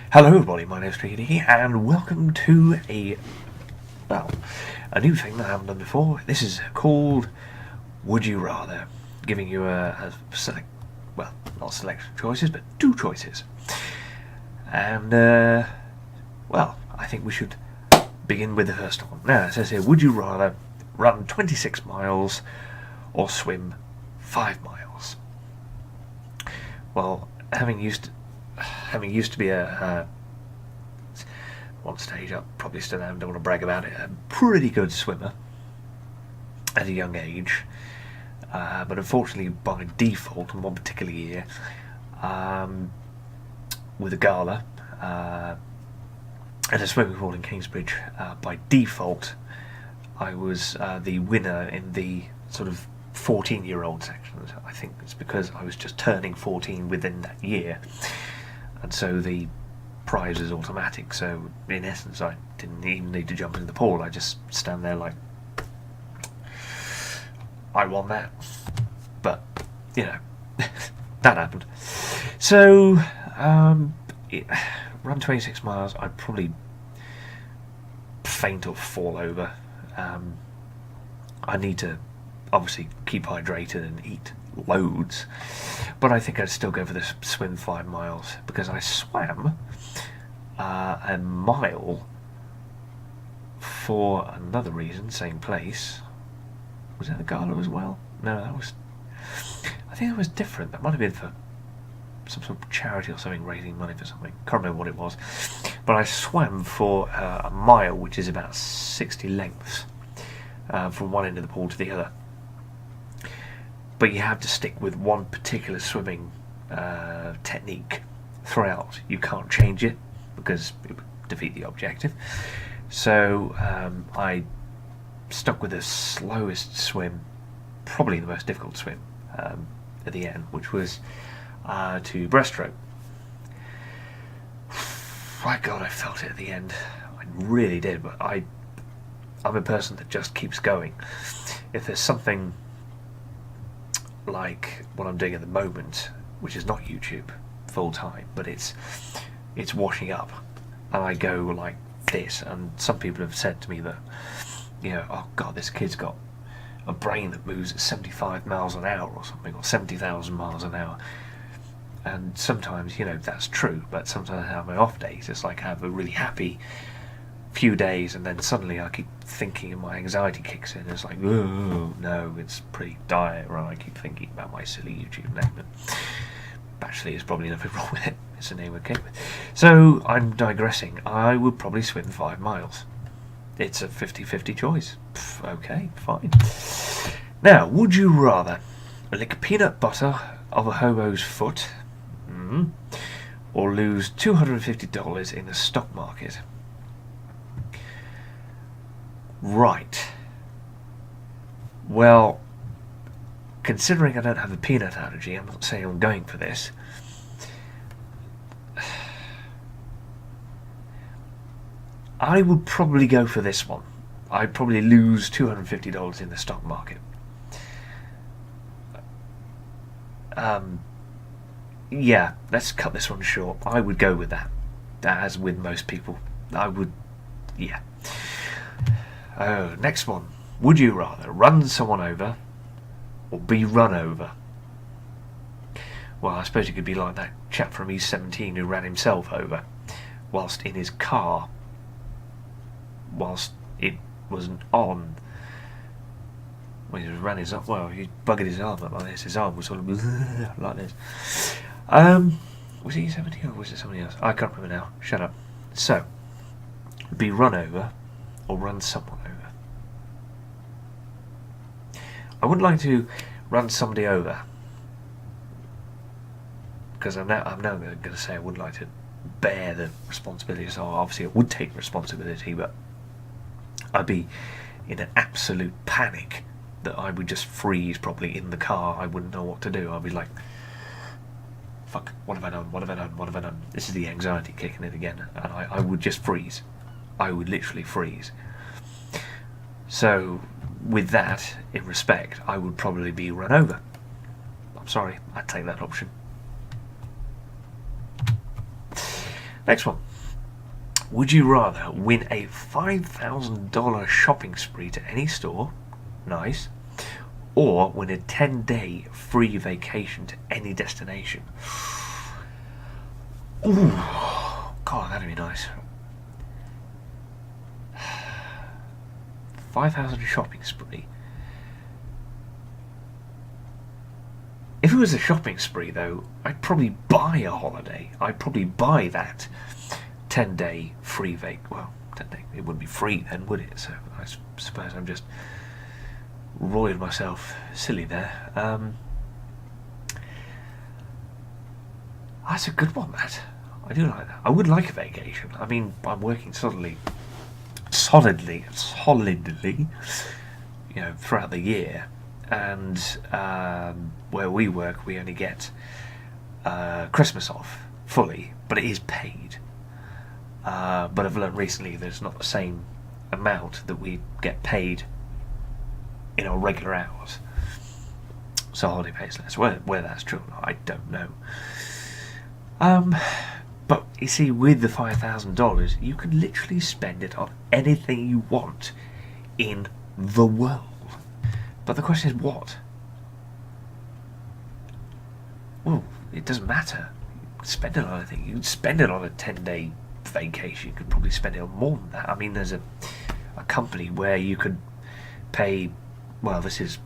Hello everybody, my name's Tricky and welcome to a new thing that I haven't done before. This is called Would You Rather, giving you a not selection of choices, but two choices. And, I think we should begin with the first one. Now, it says here, would you rather run 26 miles or swim 5 miles? Well, having used to be one stage, I probably still am, don't want to brag about it, a pretty good swimmer at a young age, but unfortunately by default in one particular year, with a gala at a swimming pool in Kingsbridge, by default I was the winner in the sort of 14-year-old section. I think it's because I was just turning 14 within that year, and so the prize is automatic. So in essence, I didn't even need to jump into the pool. I just stand there like, I won that. But you know, that happened. So run 26 miles. I'd probably faint or fall over. I need to obviously keep hydrated and eat loads, but I think I'd still go for the swim 5 miles, because I swam a mile for another reason, same place. Was that the gala as well? No, I think it was different. That might have been for some sort of charity or something, raising money for something. Can't remember what it was. But I swam for a mile, which is about 60 lengths, from one end of the pool to the other. But you have to stick with one particular swimming technique throughout. You can't change it because it would defeat the objective. So I stuck with the slowest swim, probably the most difficult swim at the end, which was to breaststroke. My God, I felt it at the end. I really did, but I'm a person that just keeps going. If there's something like what I'm doing at the moment, which is not YouTube full time, but it's washing up, and I go like this, and some people have said to me that, you know, oh God, this kid's got a brain that moves at 75 miles an hour or something, or 70,000 miles an hour. And sometimes, you know, that's true, but sometimes I have my off days. It's like I have a really happy few days, and then suddenly I keep thinking and my anxiety kicks in. It's like, oh no, it's pretty dire, right? I keep thinking about my silly YouTube name, but actually there's probably nothing wrong with it. It's a name I came with. So I'm digressing. I would probably swim 5 miles. It's a 50-50 choice. Okay, fine. Now, would you rather lick peanut butter of a hobo's foot, or lose $250 in the stock market? Right. Well, considering I don't have a peanut allergy, I'm not saying I'm going for this. I would probably go for this one. I'd probably lose $250 in the stock market. Yeah, let's cut this one short. I would go with that. As with most people. I would, yeah. Oh, next one. Would you rather run someone over or be run over? Well, I suppose it could be like that chap from East 17 who ran himself over whilst in his car, whilst it wasn't on. When he ran his arm, well, he buggered his arm up like this. His arm was sort of like this. Was it East 17 or was it somebody else? I can't remember now. Shut up. So, be run over or run someone over. I wouldn't like to run somebody over, because I'm now going to say I wouldn't like to bear the responsibility. So obviously I would take responsibility, but I'd be in an absolute panic that I would just freeze probably in the car. I wouldn't know what to do. I'd be like, fuck, what have I done? What have I done? What have I done? This is the anxiety kicking in again, and I would just freeze. I would literally freeze. So with that in respect, I would probably be run over. I'm sorry, I'd take that option. Next one. Would you rather win a $5,000 shopping spree to any store, nice, or win a 10-day free vacation to any destination? Ooh, God, that'd be nice. 5,000 shopping spree. If it was a shopping spree, though, I'd probably buy a holiday. I'd probably buy that 10-day free well, 10-day, it wouldn't be free then, would it? So I suppose I'm just roiling myself silly there. That's a good one, that. I do like that. I would like a vacation. I mean, I'm working solidly, throughout the year, and where we work, we only get Christmas off fully, but it is paid. But I've learned recently there's not the same amount that we get paid in our regular hours. So holiday pay is less. Whether that's true or not, I don't know. But you see, with the $5,000, you can literally spend it on anything you want in the world. But the question is, what? Well, it doesn't matter. You can spend it on anything. You can spend it on a 10-day vacation. You could probably spend it on more than that. I mean, there's a company where you could pay, well, this is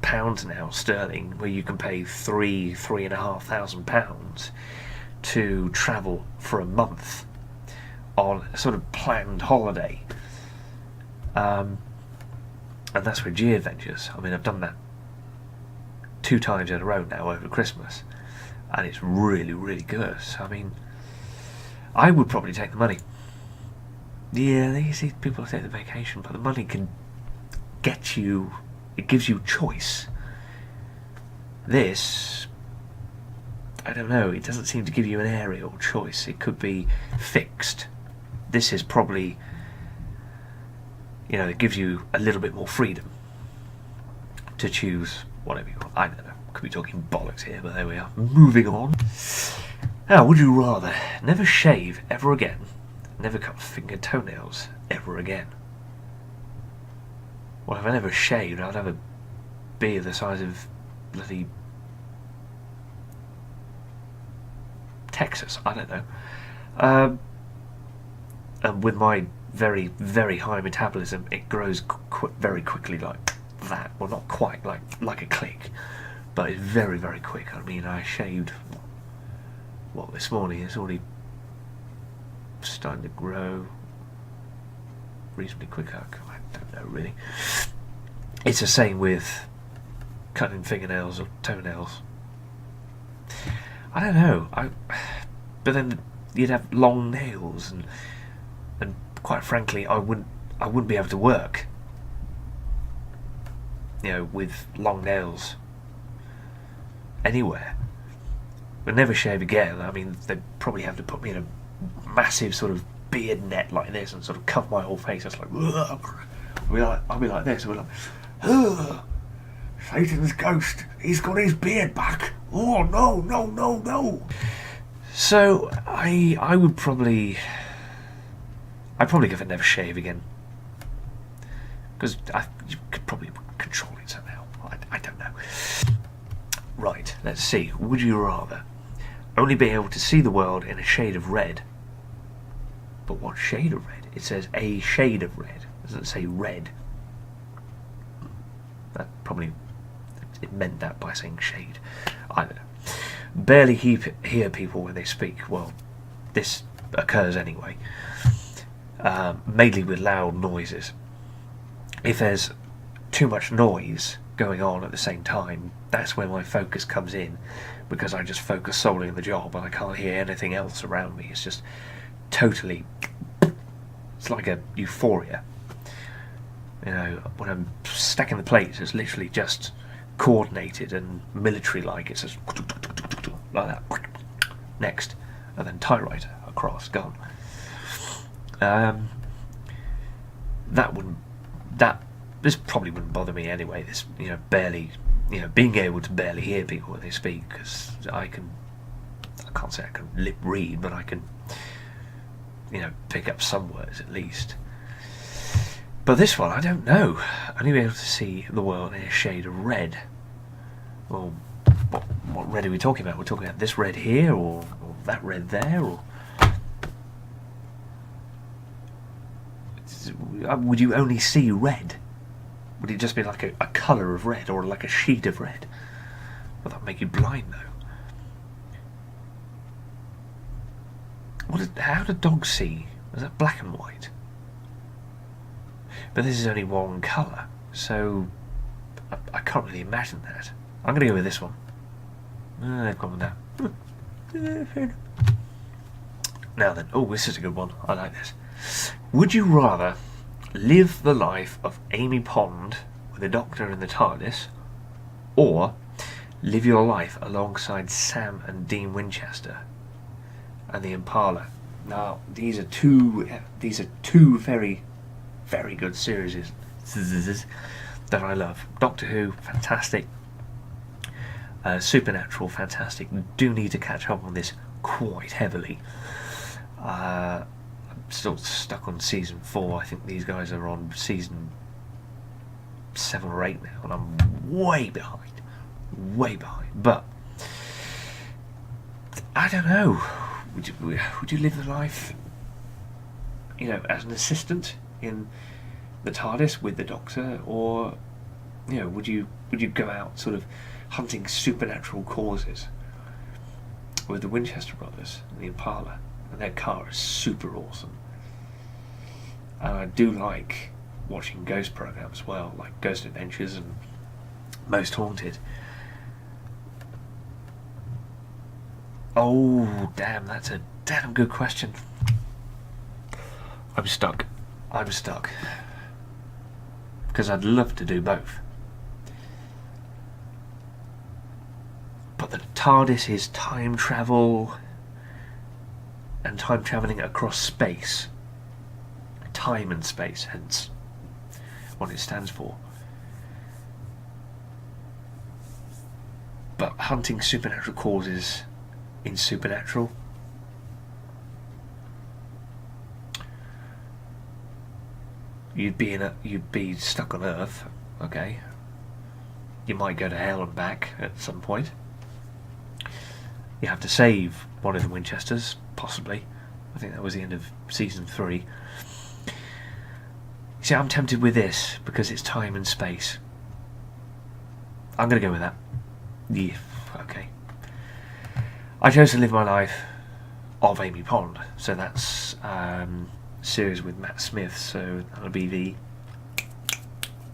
pounds now, sterling, where you can pay £3,500 to travel for a month on a sort of planned holiday. And that's with G Adventures. I mean, I've done that 2 times in a row now over Christmas, and it's really, really good. So, I mean, I would probably take the money. Yeah, you see people take the vacation, but the money can get you, it gives you choice. This, I don't know, it doesn't seem to give you an aerial choice. It could be fixed. This is probably, it gives you a little bit more freedom to choose whatever you want. I don't know, could be talking bollocks here, but there we are. Moving on. Now, would you rather never shave ever again, never cut finger toenails ever again? Well, if I never shaved, I'd have a beard the size of bloody Texas. I don't know. And with my very, very high metabolism, it grows very quickly like that. Well, not quite like a click, but it's very, very quick. I mean, I shaved, this morning? It's already starting to grow reasonably quick. I don't know, really. It's the same with cutting fingernails or toenails. I don't know. But then you'd have long nails, and quite frankly, I wouldn't be able to work. With long nails anywhere. But never shave again. I mean, they'd probably have to put me in a massive sort of beard net like this and sort of cover my whole face. It's like, I'll be like this. I'll be like, ugh, Satan's ghost. He's got his beard back. Oh no, no, no, no. So I would probably, I'd probably give it never shave again, because you could probably control it somehow. I don't know. Right, let's see. Would you rather only be able to see the world in a shade of red? But what shade of red? It says a shade of red. It doesn't say red. That probably, it meant that by saying shade. I don't know. Barely hear people when they speak. Well, this occurs anyway. Mainly with loud noises. If there's too much noise going on at the same time, that's where my focus comes in, because I just focus solely on the job and I can't hear anything else around me. It's just totally, it's like a euphoria. When I'm stacking the plates, it's literally just coordinated and military-like. It's just like that. Next, and then typewriter across, gone. This probably wouldn't bother me anyway. This, barely, being able to barely hear people when they speak, because I can't say I can lip read, but I can pick up some words at least. But this one, I don't know. Only be able to see the world in a shade of red. Well, what red are we talking about? We're talking about this red here, or that red there, or would you only see red? Would it just be like a colour of red, or like a sheet of red? Would that make you blind, though? How do dogs see? Is that black and white? But this is only one colour, so I can't really imagine that. I'm going to go with this one. They've gone with that. Fair enough. Now then, this is a good one. I like this. Would you rather live the life of Amy Pond with the Doctor in the TARDIS, or live your life alongside Sam and Dean Winchester and the Impala? Now, these are two very, very good series that I love. Doctor Who, fantastic. Supernatural, fantastic. Do need to catch up on this quite heavily. I'm still stuck on season 4. I think these guys are on season 7 or 8 now, and I'm way behind. But I don't know. Would you live the life, as an assistant in the TARDIS with the Doctor, or would you go out sort of hunting supernatural causes with the Winchester brothers and the Impala? And their car is super awesome. And I do like watching ghost programs as well, like Ghost Adventures and Most Haunted. Oh, damn, that's a damn good question. I'm stuck. Because I'd love to do both. But the TARDIS is time travel, and time travelling across space. Time and space, hence what it stands for. But hunting supernatural causes in Supernatural, you'd be stuck on Earth, okay? You might go to hell and back at some point. You have to save one of the Winchesters, possibly. I think that was the end of season 3. See, I'm tempted with this because it's time and space. I'm going to go with that. Yeah, okay. I chose to live my life of Amy Pond, so that's series with Matt Smith, so that'll be the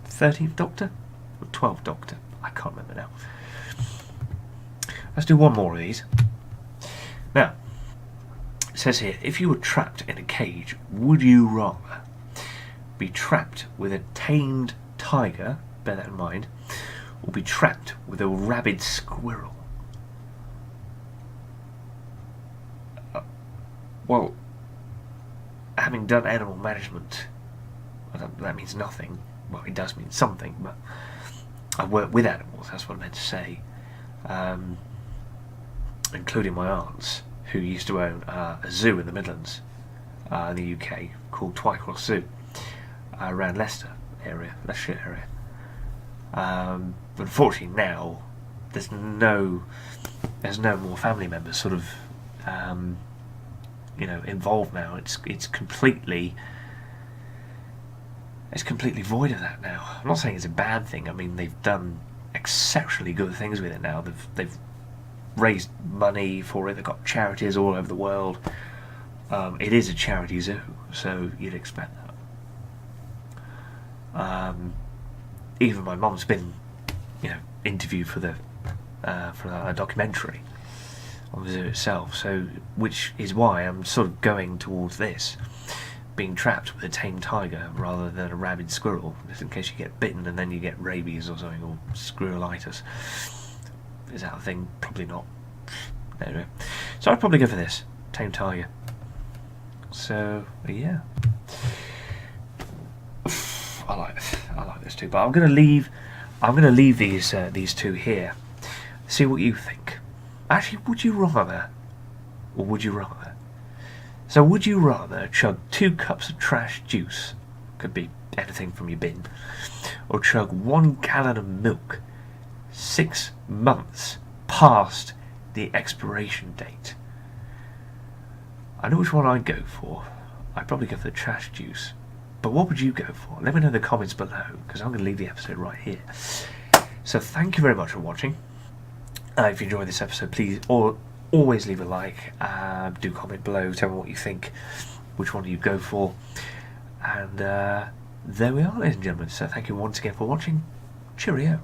13th Doctor? Or 12th Doctor? I can't remember now. Let's do one more of these. Now, it says here, if you were trapped in a cage, would you rather be trapped with a tamed tiger, bear that in mind, or be trapped with a rabid squirrel? Well, having done animal management, that means nothing. Well, it does mean something, but I work with animals, that's what I meant to say. Including my aunts, who used to own a zoo in the Midlands, in the UK, called Twycross Zoo, around Leicestershire area. But unfortunately now, there's no more family members sort of involved now. It's completely void of that now. I'm not saying it's a bad thing. I mean, they've done exceptionally good things with it now. They've raised money for it. They've got charities all over the world. It is a charity zoo, so you'd expect that. Even my mum's been, interviewed for a documentary on the zoo itself. So, which is why I'm sort of going towards this, being trapped with a tame tiger rather than a rabid squirrel, just in case you get bitten and then you get rabies or something, or squirrelitis. Is that a thing? Probably not. Anyway, so I'd probably go for this tame tiger. So yeah, I like this too. But I'm gonna leave these two here. See what you think. Actually, would you rather So would you rather chug 2 cups of trash juice, could be anything from your bin, or chug 1 gallon of milk 6 months past the expiration date? I know which one I'd go for. I'd probably go for the trash juice. But what would you go for? Let me know in the comments below, because I'm going to leave the episode right here. So thank you very much for watching. If you enjoyed this episode, please always leave a like. Do comment below, tell me what you think, which one do you go for. And there we are, ladies and gentlemen. So thank you once again for watching. Cheerio.